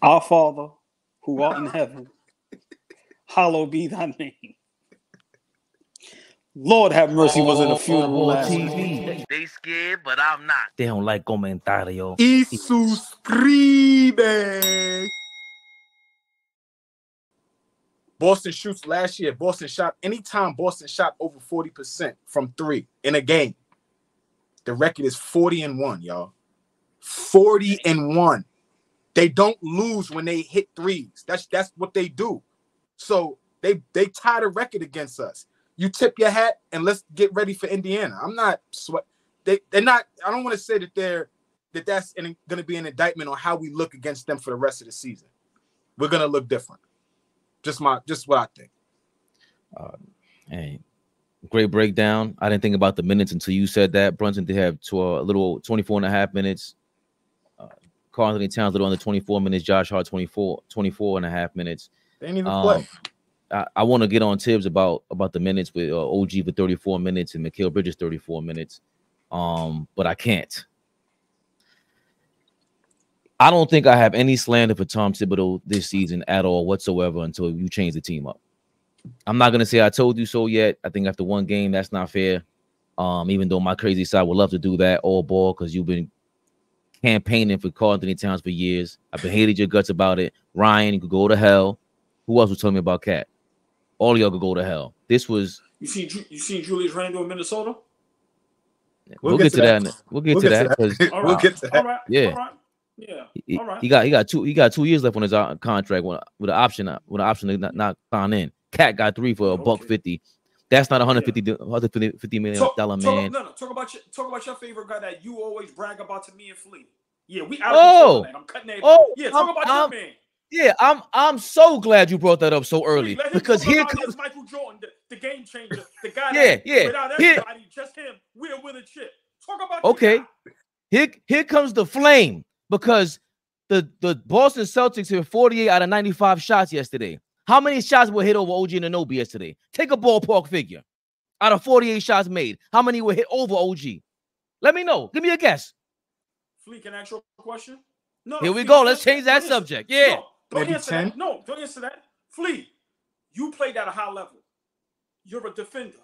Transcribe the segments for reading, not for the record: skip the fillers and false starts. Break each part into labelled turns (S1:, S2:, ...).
S1: Our Father, who art in heaven, hallowed be thy name. Lord have mercy, was at a funeral last night.
S2: They scared, but I'm not.
S3: They don't like comentario.
S4: Y suscribe. Boston shoots last year. Boston shot anytime Boston shot over 40% from three in a game. The record is 40-1, y'all. 40-1. They don't lose when they hit threes. That's what they do. So they tie the record against us. You tip your hat and let's get ready for Indiana. I'm not sweat. They're not. I don't want to say that's going to be an indictment on how we look against them for the rest of the season. We're going to look different. Just what I think.
S3: Hey, great breakdown. I didn't think about the minutes until you said that. Brunson did have a little 24.5 minutes. Karl Anthony Towns a little under 24 minutes. Josh Hart 24.5 minutes.
S4: They didn't even play.
S3: I want to get on Tibbs about the minutes with OG for 34 minutes and Mikal Bridges 34 minutes. But I can't. I don't think I have any slander for Tom Thibodeau this season at all whatsoever until you change the team up. I'm not going to say I told you so yet. I think after one game, that's not fair. Even though my crazy side would love to do that all ball because you've been campaigning for Karl Anthony Towns for years. I've been hated your guts about it. Ryan, you could go to hell. Who else was telling me about Cat? All of y'all could go to hell. This was.
S5: You seen Julius Randle in Minnesota?
S3: We'll get to that. We'll get to that.
S4: We'll get to that.
S5: All right.
S3: Yeah.
S5: All right. Yeah. All right.
S3: He got 2 years left on his contract with an option to not sign in. Cat got 3 for $150. That's not $150 million man.
S5: Talk about your favorite guy that you always brag about to me and Flea. Yeah, we out of control. I'm cutting that. Yeah, talk about your man.
S3: Yeah, I'm so glad you brought that up so early because here comes
S5: Michael Jordan, the game changer, the guy without everybody, just him, we'll win a chip. Talk about
S3: Here comes the flame because the Boston Celtics hit 48 out of 95 shots yesterday. How many shots were hit over OG Anunoby yesterday? Take a ballpark figure. Out of 48 shots made, how many were hit over OG? Let me know. Give me a guess.
S5: Flea, can I ask you a question? No.
S3: Here we go. Let's change that subject. Yeah.
S5: Don't answer that. No, don't answer that. Flea, you played at a high level. You're a defender.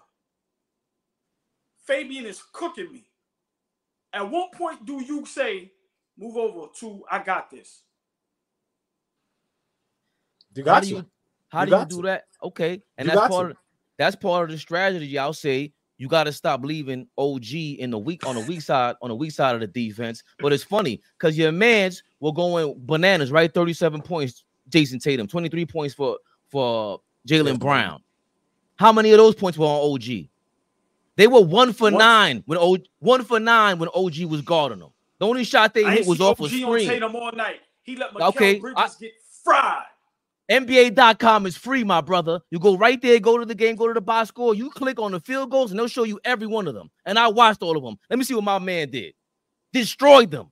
S5: Fabian is cooking me. At what point do you say, move over to, I got this?
S3: How do you do that? Okay. And that's part of the strategy. I'll say you got to stop leaving OG on the weak side of the defense. But it's funny because your mans were going bananas, right? 37 points, Jason Tatum, 23 points for Jaylen Brown. How many of those points were on OG? They were 1 for 9 when OG was guarding them. The only shot they hit was off a screen.
S5: On Tatum all night. He let Mikal Bridges get fried.
S3: NBA.com is free, my brother. You go right there, go to the game, go to the box score. You click on the field goals, and they'll show you every one of them. And I watched all of them. Let me see what my man did. Destroyed them.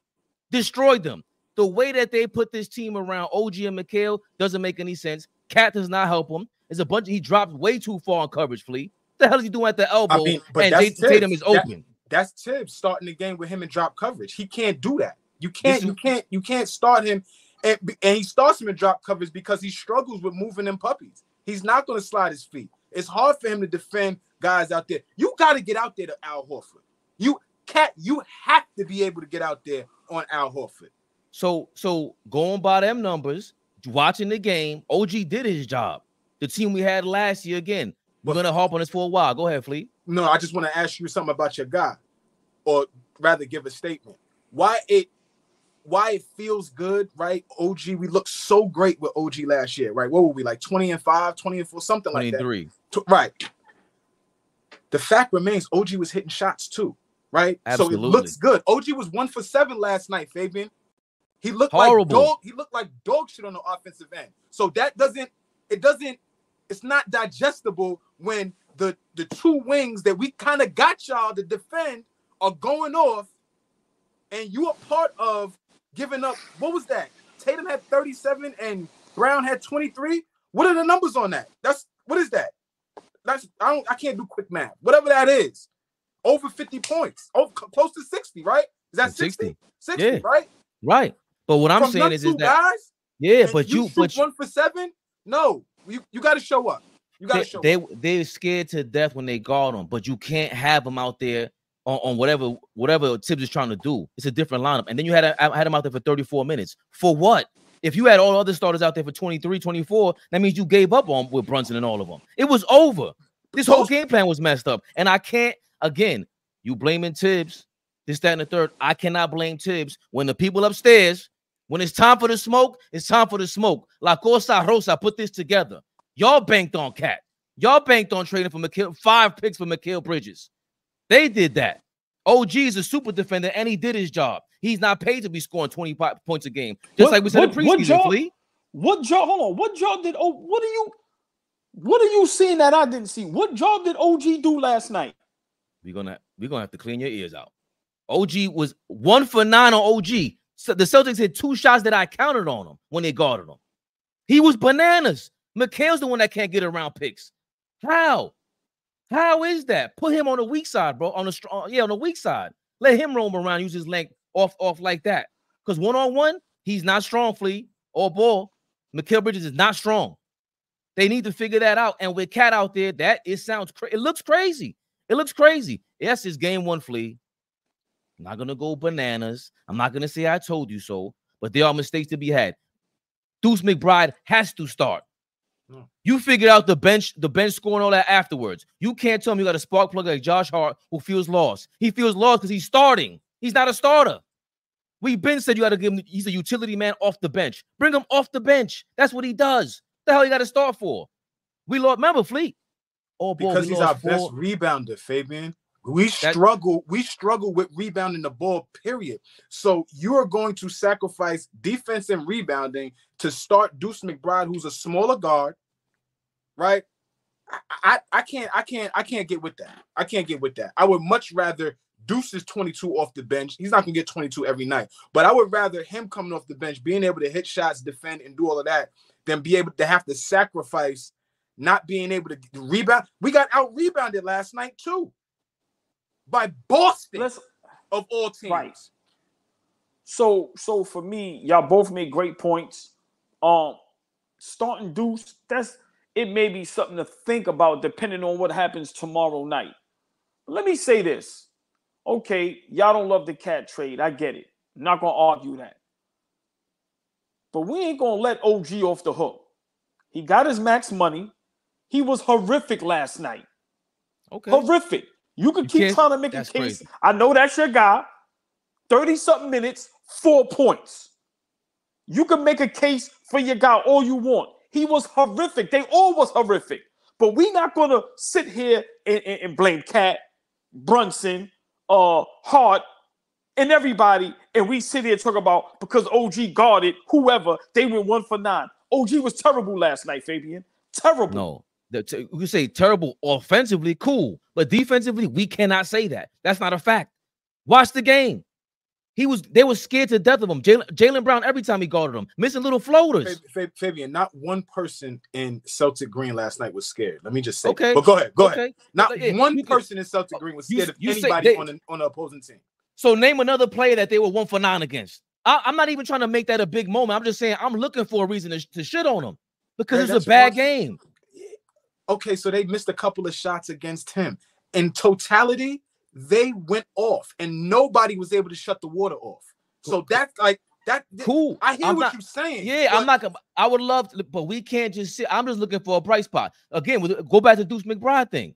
S3: The way that they put this team around OG and Mikal doesn't make any sense. Cat does not help him. He dropped way too far on coverage, Flea. What the hell is he doing at the elbow? And Tatum is open.
S4: That's Tibbs starting the game with him in drop coverage. He can't do that. You can't start him. And he starts him in drop coverage because he struggles with moving them puppies. He's not going to slide his feet. It's hard for him to defend guys out there. You got to get out there to Al Horford. You have to be able to get out there on Al Horford.
S3: So going by them numbers, watching the game, OG did his job. The team we had last year, again, we're going to harp on this for a while. Go ahead, Flea.
S4: No, I just want to ask you something about your guy, or rather give a statement. Why it feels good, right? OG, we looked so great with OG last year, right? What were we, like 20-5, 20-4, something like that?
S3: 23.
S4: Right. The fact remains, OG was hitting shots too, right?
S3: Absolutely.
S4: So it looks good. OG was 1 for 7 last night, Fabian. He looked
S3: horrible.
S4: He looked like dog shit on the offensive end. So it's not digestible when the 2 wings that we kind of got y'all to defend are going off, and you are part of giving up. What was that? Tatum had 37 and Brown had 23. What are the numbers on that? What is that? I can't do quick math. Whatever that is, over 50 points, close to 60, right? Is that 60? 60,
S3: yeah.
S4: right?
S3: Right. But what I'm saying is
S4: that
S3: Yeah,
S4: and
S3: but you
S4: 1 for 7. No, you got to show up. You got to show up.
S3: They're scared to death when they guard them, but you can't have them out there on whatever Tibbs is trying to do. It's a different lineup. And then you had him out there for 34 minutes. For what? If you had all other starters out there for 23, 24, that means you gave up on with Brunson and all of them. It was over. This whole game plan was messed up. And I can't, again, you blaming Tibbs, this, that, and the third. I cannot blame Tibbs when the people upstairs, when it's time for the smoke, it's time for the smoke. La Cosa Rosa put this together. Y'all banked on Cat. Y'all banked on trading for Mikal, 5 picks for Mikal Bridges. They did that. OG is a super defender, and he did his job. He's not paid to be scoring 25 points a game. Just like we said in preseason, Flea.
S1: What job? Hold on. What job did what are you seeing that I didn't see? What job did OG do last night?
S3: We're gonna have to clean your ears out. OG was 1 for 9 on OG. So the Celtics hit 2 shots that I counted on him when they guarded him. He was bananas. Mikal's the one that can't get around picks. How? How is that? Put him on the weak side, bro. On the weak side. Let him roam around, use his length off like that. Because one-on-one, he's not strong, Flea, or ball. Mikal Bridges is not strong. They need to figure that out. And with Cat out there, it looks crazy. It looks crazy. Yes, it's game 1, Flea. I'm not gonna go bananas. I'm not gonna say I told you so, but there are mistakes to be had. Deuce McBride has to start. You figured out the bench scoring all that afterwards. You can't tell me you got a spark plug like Josh Hart who feels lost. He feels lost because he's starting. He's not a starter. We've been said you got to give him, he's a utility man off the bench. Bring him off the bench. That's what he does. What the hell you got to start for? We lost, remember, Fleet.
S4: Because he's our best rebounder, Fabian. We struggle with rebounding the ball, period. So you are going to sacrifice defense and rebounding to start Deuce McBride, who's a smaller guard, right? I can't get with that. I can't get with that. I would much rather Deuce is 22 off the bench. He's not gonna get 22 every night, but I would rather him coming off the bench, being able to hit shots, defend, and do all of that, than be able to have to sacrifice not being able to rebound. We got out-rebounded last night too. By Boston, of all teams.
S5: Right. So for me, y'all both made great points. Starting Deuce, it may be something to think about depending on what happens tomorrow night. Let me say this. Okay, y'all don't love the Cat trade. I get it. I'm not gonna argue that. But we ain't gonna let OG off the hook. He got his max money. He was horrific last night.
S3: Okay.
S5: Horrific. You can keep trying to make a case. Crazy. I know that's your guy. 30-something minutes, 4 points. You can make a case for your guy all you want. He was horrific. They all was horrific. But we're not going to sit here and blame Cat, Brunson, Hart, and everybody, and we sit here talk about because OG guarded whoever, they went 1 for 9. OG was terrible last night, Fabian. Terrible.
S3: No. You say terrible offensively, cool, but defensively, we cannot say that. That's not a fact. Watch the game. They were scared to death of him. Jaylen Brown, every time he guarded him, missing little floaters.
S4: Fabian, not one person in Celtic Green last night was scared. Let me just say.
S3: Okay.
S4: But go ahead. Not one person in Celtic Green was scared of anybody on the opposing team.
S3: So name another player that they were 1 for 9 against. I'm not even trying to make that a big moment. I'm just saying I'm looking for a reason to shit on him because it's a bad game.
S4: Okay, so they missed a couple of shots against him. In totality, they went off, and nobody was able to shut the water off. So that's like that.
S3: Cool.
S4: I hear what you're saying.
S3: Yeah, I'm not. I would love to, but we can't just sit. I'm just looking for a bright spot. Again, go back to Deuce McBride thing.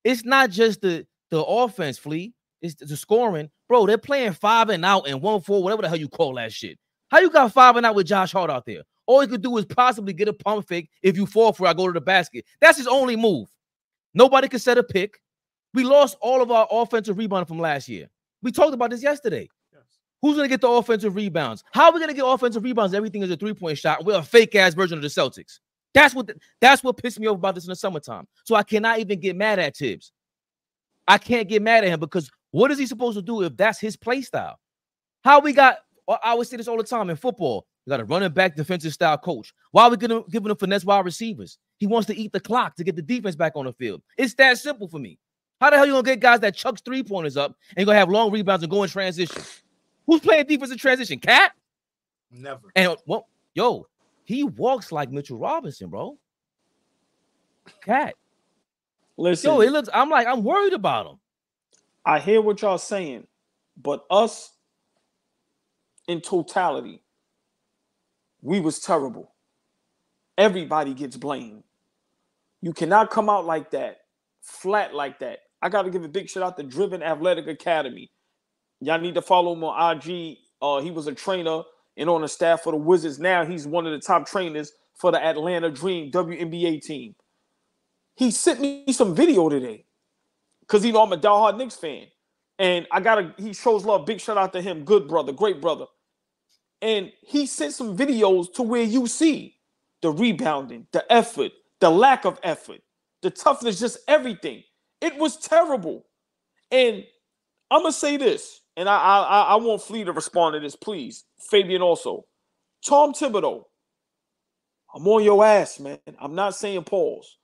S3: It's not just the offense, Flea. It's the scoring, bro. They're playing 5 and out and 1-4, whatever the hell you call that shit. How you got 5 and out with Josh Hart out there? All he could do is possibly get a pump fake. If you fall for it, I go to the basket. That's his only move. Nobody could set a pick. We lost all of our offensive rebounding from last year. We talked about this yesterday. Yes. Who's going to get the offensive rebounds? How are we going to get offensive rebounds? Everything is a three-point shot. We're a fake-ass version of the Celtics. That's what pissed me off about this in the summertime. So I cannot even get mad at Tibbs. I can't get mad at him because what is he supposed to do if that's his play style? I always say this all the time in football. You got a running back defensive style coach. Why are we giving him finesse wide receivers? He wants to eat the clock to get the defense back on the field. It's that simple for me. How the hell you gonna get guys that chucks 3-pointers up and you're gonna have long rebounds and go in transition? Who's playing defense in transition? Cat?
S4: Never.
S3: And well, yo, He walks like Mitchell Robinson, bro. Cat.
S5: Listen,
S3: yo, it looks. I'm worried about him.
S5: I hear what y'all saying, but us in totality, we was terrible. Everybody gets blamed. You cannot come out like that, flat like that. I got to give a big shout out to Driven Athletic Academy. Y'all need to follow him on IG. He was a trainer and on the staff for the Wizards. Now he's one of the top trainers for the Atlanta Dream WNBA team. He sent me some video today because I'm a diehard Knicks fan. And he shows love. Big shout out to him. Good brother, great brother. And he sent some videos to where you see the rebounding, the effort, the lack of effort, the toughness, just everything. It was terrible. And I'm going to say this, and I want Flea to respond to this, please. Fabian also. Tom Thibodeau, I'm on your ass, man. I'm not saying pause.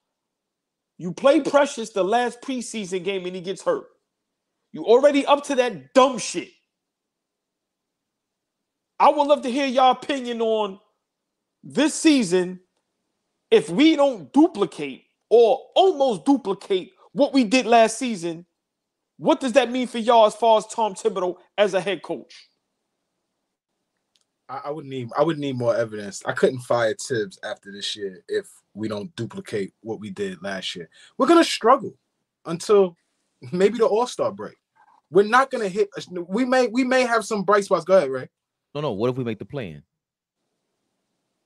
S5: You play Precious the last preseason game and he gets hurt. You already up to that dumb shit. I would love to hear your opinion on this season if we don't duplicate or almost duplicate what we did last season. What does that mean for y'all as far as Tom Thibodeau as a head coach?
S4: I would need more evidence. I couldn't fire Tibbs after this year if we don't duplicate what we did last year. We're gonna struggle until maybe the All-Star break. We're not gonna hit. We may have some bright spots. Go ahead, Ray.
S3: No. What if we make the play-in?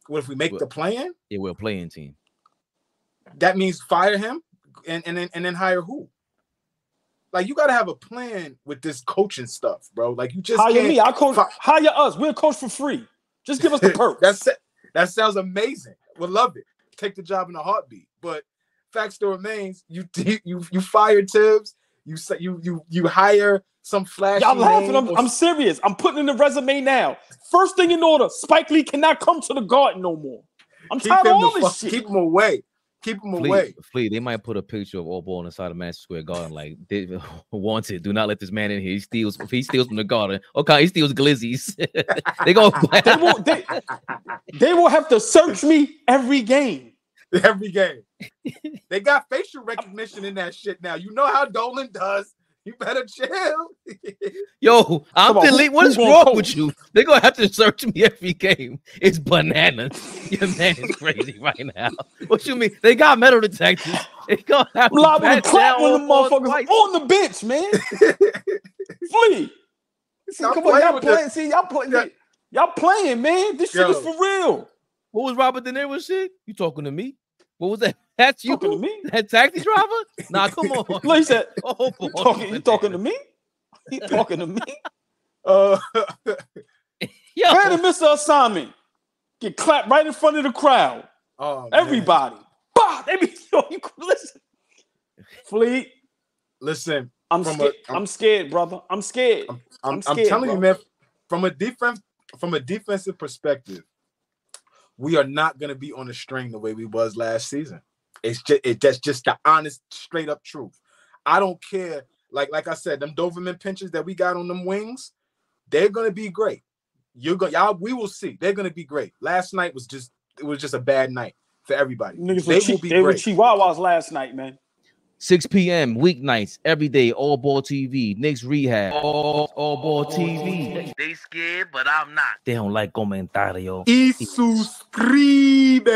S4: What if we make the play-in?
S3: Yeah, we're a play-in team.
S4: That means fire him and then hire who? Like, you got to have a plan with this coaching stuff, bro. Like, you just
S5: hire
S4: can't
S5: me. I coach. Hire us. We'll coach for free. Just give us the perks.
S4: That sounds amazing. We'll love it. Take the job in a heartbeat. But fact still remains, you fire Tibbs. You hire some flashy.
S5: Y'all laughing? I'm serious. I'm putting in the resume now. First thing in order, Spike Lee cannot come to the Garden no more. I'm tired of all this shit.
S4: Keep him away. Keep him away.
S3: Flea, they might put a picture of AllBall on the side of Madison Square Garden, like, wanted. Do not let this man in here. He steals from the garden. Okay, he steals glizzies.
S5: They will have to search me every game.
S4: Every game. They got facial recognition in that shit now. You know how Dolan does. You better chill.
S3: Yo, I'm deleting. What is wrong with you? They're going to have to search me every game. It's bananas. Your man is crazy right now. What you mean? They got metal detectors. They going to have to
S5: pat down on the motherfuckers on the bench, man. Flea. See, come on, y'all playing. See, y'all playing, man. This shit is for real.
S3: What was Robert De Niro shit? You talking to me? What was that? That's you
S5: talking to me?
S3: That taxi driver? Nah, come on.
S5: Look, he said, you talking to me? He talking to me?
S3: Yo.
S5: Man, miss the assignment. Get clapped right in front of the crowd.
S4: Oh,
S5: everybody. Bah! Listen. Fleet.
S4: Listen.
S5: I'm scared, brother. I'm scared.
S4: I'm telling you, man, from a defensive perspective, we are not going to be on the string the way we was last season. That's just the honest, straight up truth. I don't care. Like I said, them Doberman pinches that we got on them wings, they're going to be great. We will see. They're going to be great. Last night was just a bad night for everybody.
S5: They were Chihuahuas last night, man.
S3: 6 p.m. weeknights every day. AllBall TV, Knicks Rehab, AllBall TV. They scared, but I'm not. They don't like comentario.
S4: Y suscribe.